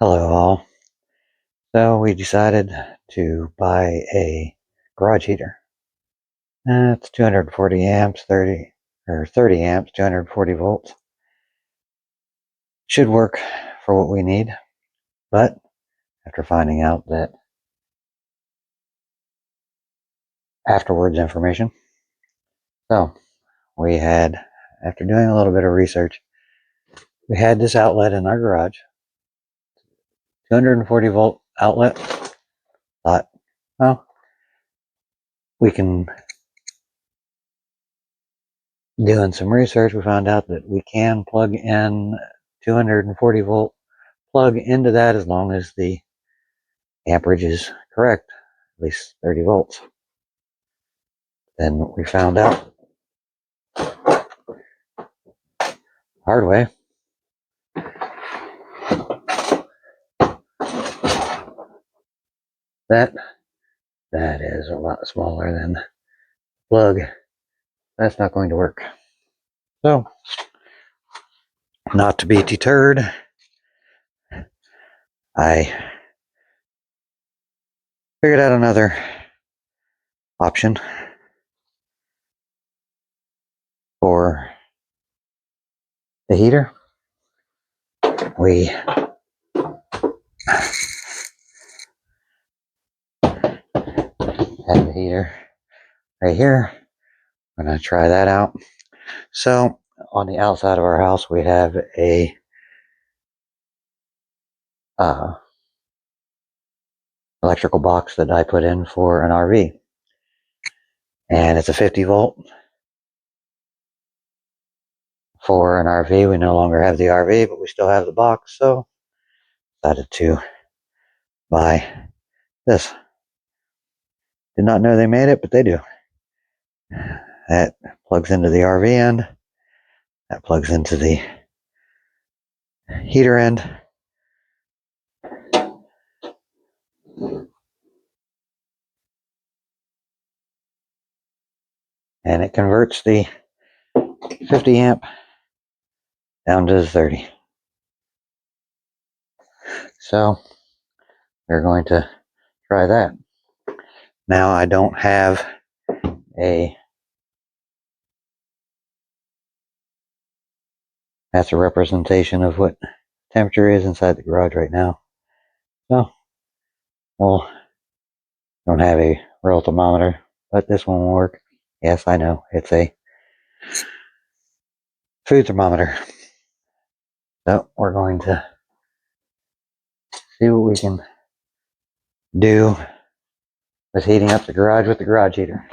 Hello all. So we decided to buy a garage heater. It's 240 amps, 30 amps, 240 volts. Should work for what we need, but after finding out that afterwards information. So we had, after doing a little bit of research, we had this outlet in our garage, 240 volt outlet. Thought, well, we can, doing some research, we found out that we can plug in 240 volt plug into that as long as the amperage is correct, at least 30 volts. Then we found out hard way that that is a lot smaller than the plug. That's not going to work. So, not to be deterred, I figured out another option for the heater. We have the heater right here. I'm going to try that out. So, on the outside of our house, we have a electrical box that I put in for an RV. And it's a 50 volt. For an RV, we no longer have the RV, but we still have the box, so decided to buy this. Did not know they made it, but they do. That plugs into the RV end. That plugs into the heater end. And it converts the 50 amp down to the 30. So we're going to try that. Now I don't have that's a representation of what temperature is inside the garage right now. So, well, don't have a real thermometer, but this one will work. Yes, I know, it's a food thermometer. So we're going to see what we can do with heating up the garage with the garage heater.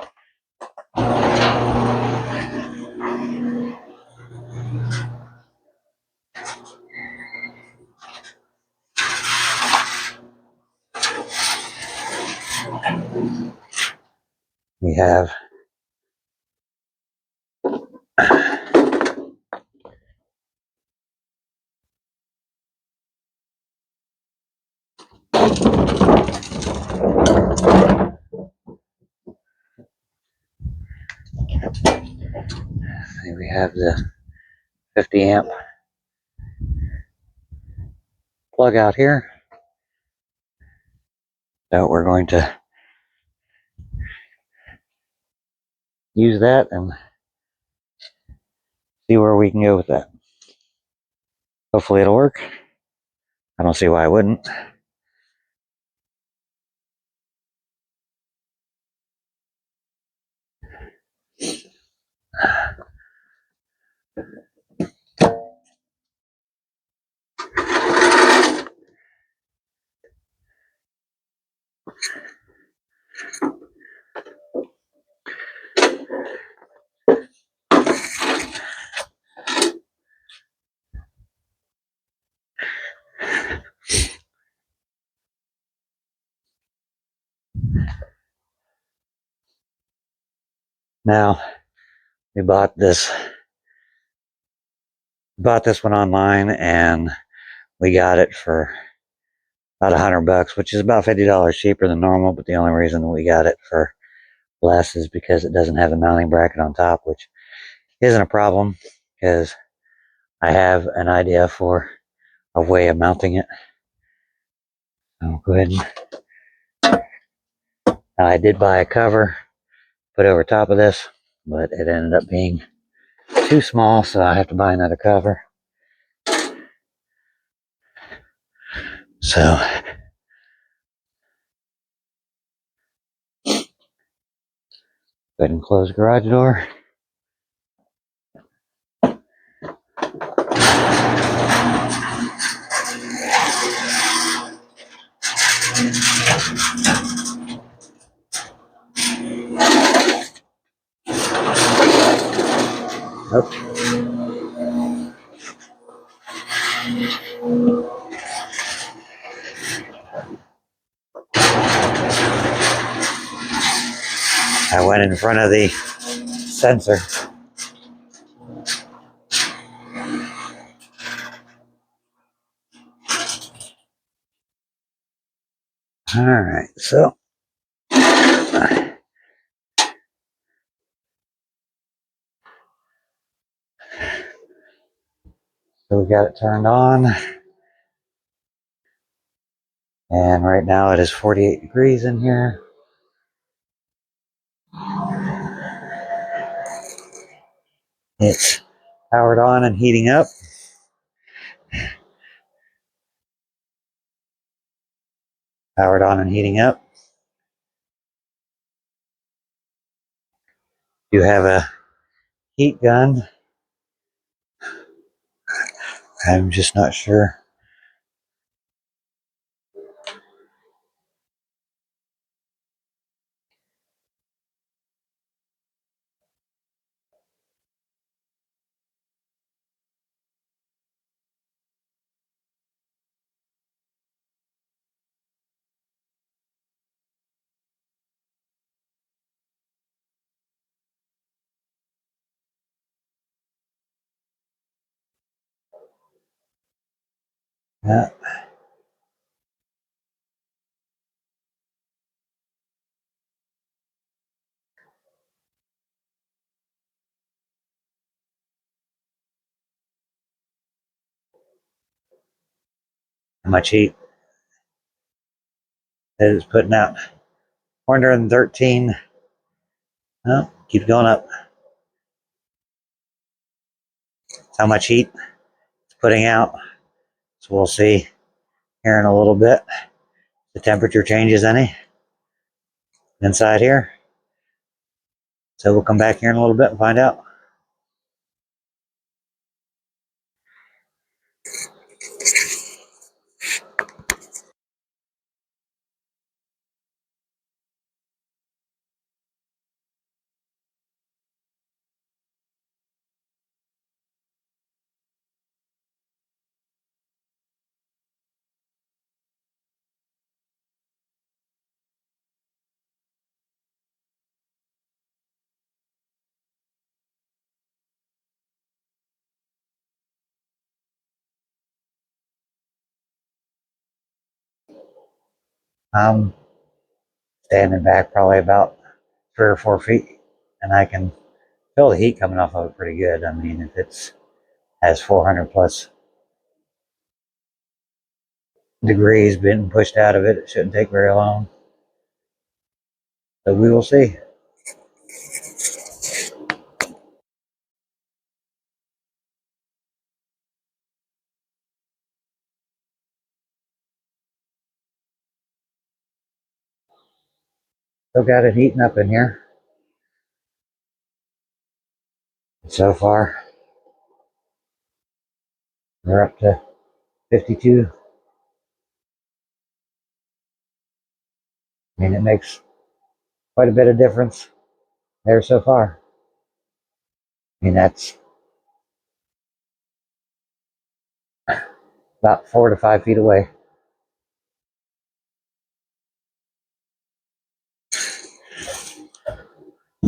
We have the 50 amp plug out here. So we're going to use that and see where we can go with that. Hopefully it'll work. I don't see why it wouldn't. Now, we bought this one online, and we got it for about $100, which is about $50 cheaper than normal. But the only reason we got it for less is because it doesn't have a mounting bracket on top, which isn't a problem because I have an idea for a way of mounting it. I'll go ahead and now I did buy a cover, put over top of this, but it ended up being too small, so I have to buy another cover. So go ahead and close the garage door. Oh, I went in front of the sensor. All right, so we got it turned on, and right now it is 48 degrees in here. It's powered on and heating up. Powered on and heating up. You have a heat gun. I'm just not sure how much heat it is putting out. 413. Oh, keep going up. That's how much heat it's putting out. So we'll see here in a little bit. The temperature changes any inside here. So we'll come back here in a little bit and find out. I'm standing back probably about 3 or 4 feet, and I can feel the heat coming off of it pretty good. I mean, if it's has 400 plus degrees being pushed out of it, it shouldn't take very long. So we will see. Still got it heating up in here. So far, we're up to 52. I mean, it makes quite a bit of difference there so far. I mean, that's about 4 to 5 feet away.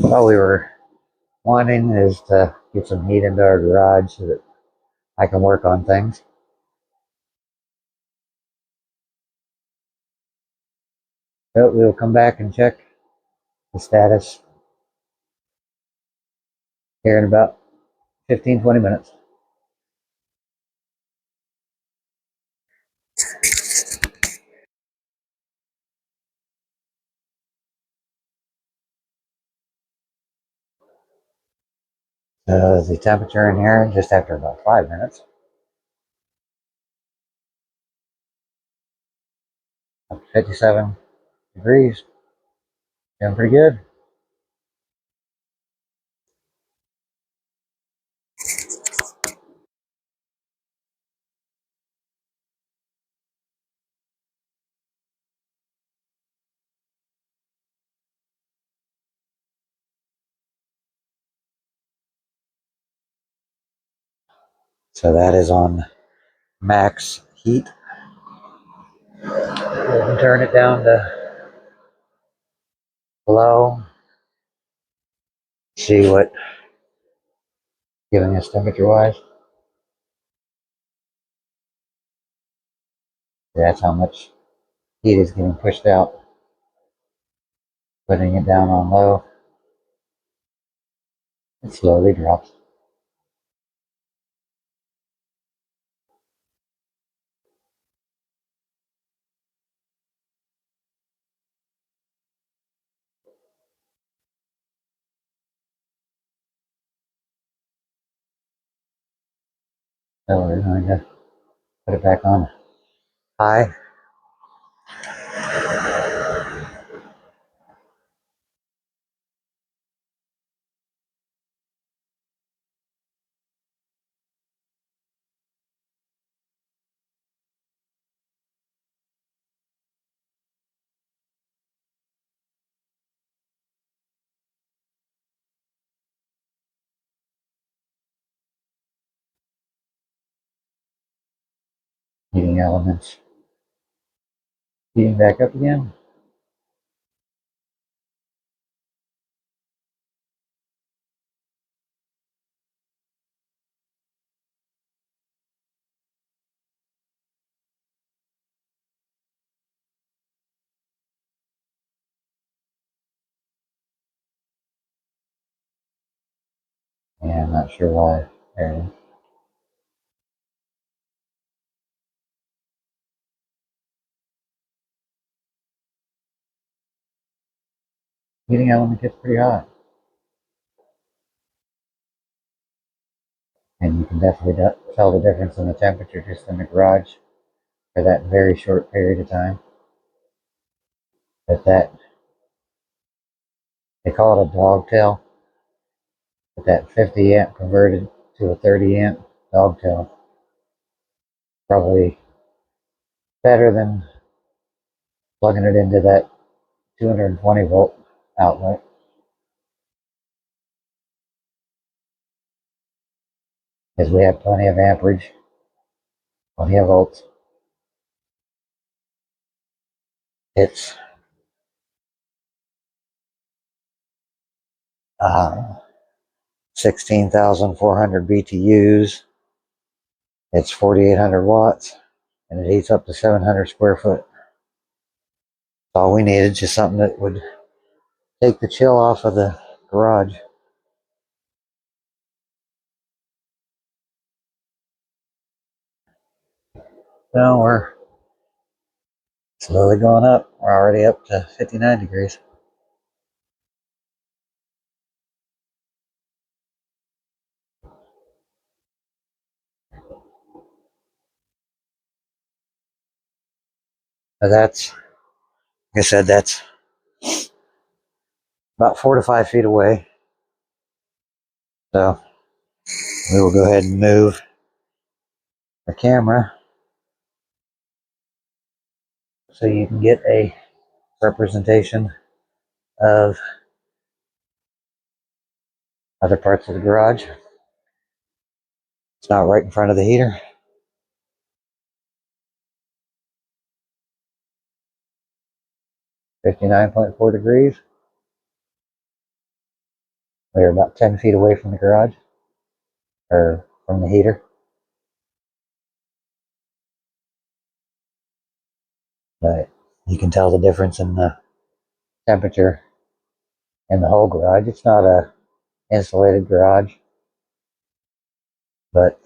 All we were wanting is to get some heat into our garage so that I can work on things. So we'll come back and check the status here in about 15-20 minutes. The temperature in here just after about 5 minutes, up to 57 degrees. Doing pretty good. So that is on max heat. Turn it down to low. See what giving us temperature wise. That's how much heat is getting pushed out. Putting it down on low, it slowly drops. So we're going to put it back on high. Heating elements. Heating back up again. And I'm not sure why. There it is. Heating element gets pretty hot. And you can definitely tell the difference in the temperature just in the garage for that very short period of time. That they call it a dogtail, but that 50 amp converted to a 30 amp dogtail probably better than plugging it into that 220 volt outlet, because we have plenty of amperage, plenty of volts. It's 16,400 BTUs. It's 4,800 watts, and it heats up to 700 square foot. All we needed, just something that would take the chill off of the garage. So we're slowly going up. We're already up to 59 degrees. Now that's, like I said, that's about 4 to 5 feet away. So we will go ahead and move the camera so you can get a representation of other parts of the garage. It's not right in front of the heater. 59.4 degrees. We're about 10 feet away from the garage, or from the heater. But you can tell the difference in the temperature in the whole garage. It's not a insulated garage, but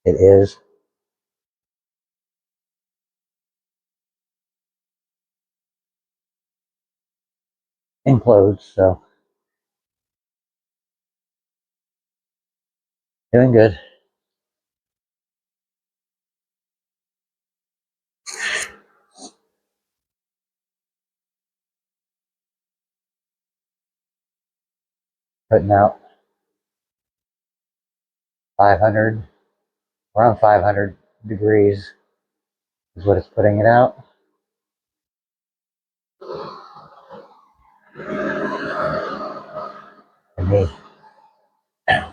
it is. Enclosed, so Doing good. Putting out 500, around 500 degrees is what it's putting it out. And the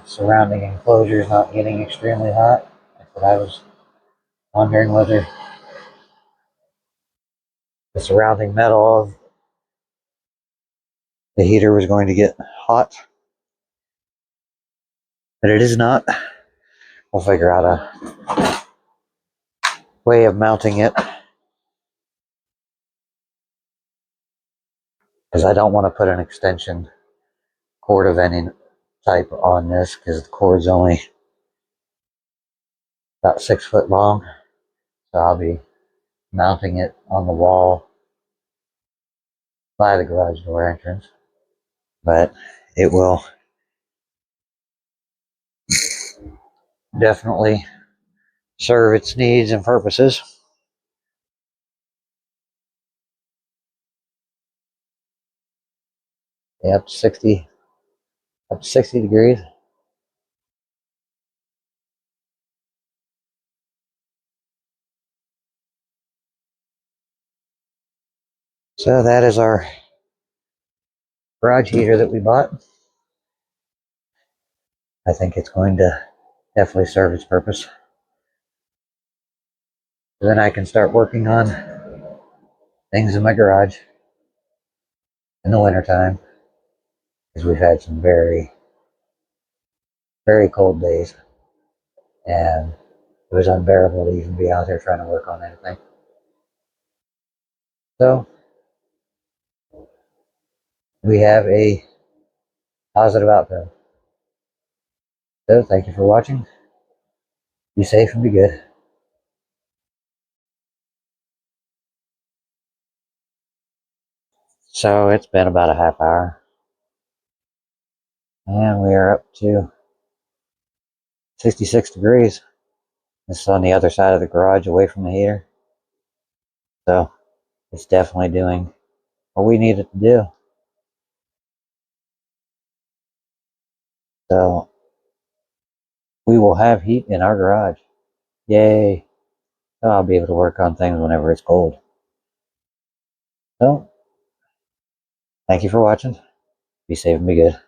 surrounding enclosure is not getting extremely hot. That's what I was wondering, whether the surrounding metal of the heater was going to get hot. But it is not. We'll figure out a way of mounting it, because I don't want to put an extension cord of any type on this, because the cord's only about 6 foot long. So I'll be mounting it on the wall by the garage door entrance. But it will definitely serve its needs and purposes. Yeah, up to 60 degrees. So that is our garage heater that we bought. I think it's going to definitely serve its purpose. Then I can start working on things in my garage in the wintertime, because we've had some very, very cold days, and it was unbearable to even be out there trying to work on anything. So we have a positive outcome. So thank you for watching. Be safe and be good. So it's been about a half hour, and we are up to 66 degrees. This is on the other side of the garage, away from the heater. So it's definitely doing what we need it to do. So we will have heat in our garage. Yay. So I'll be able to work on things whenever it's cold. So thank you for watching. Be safe and be good.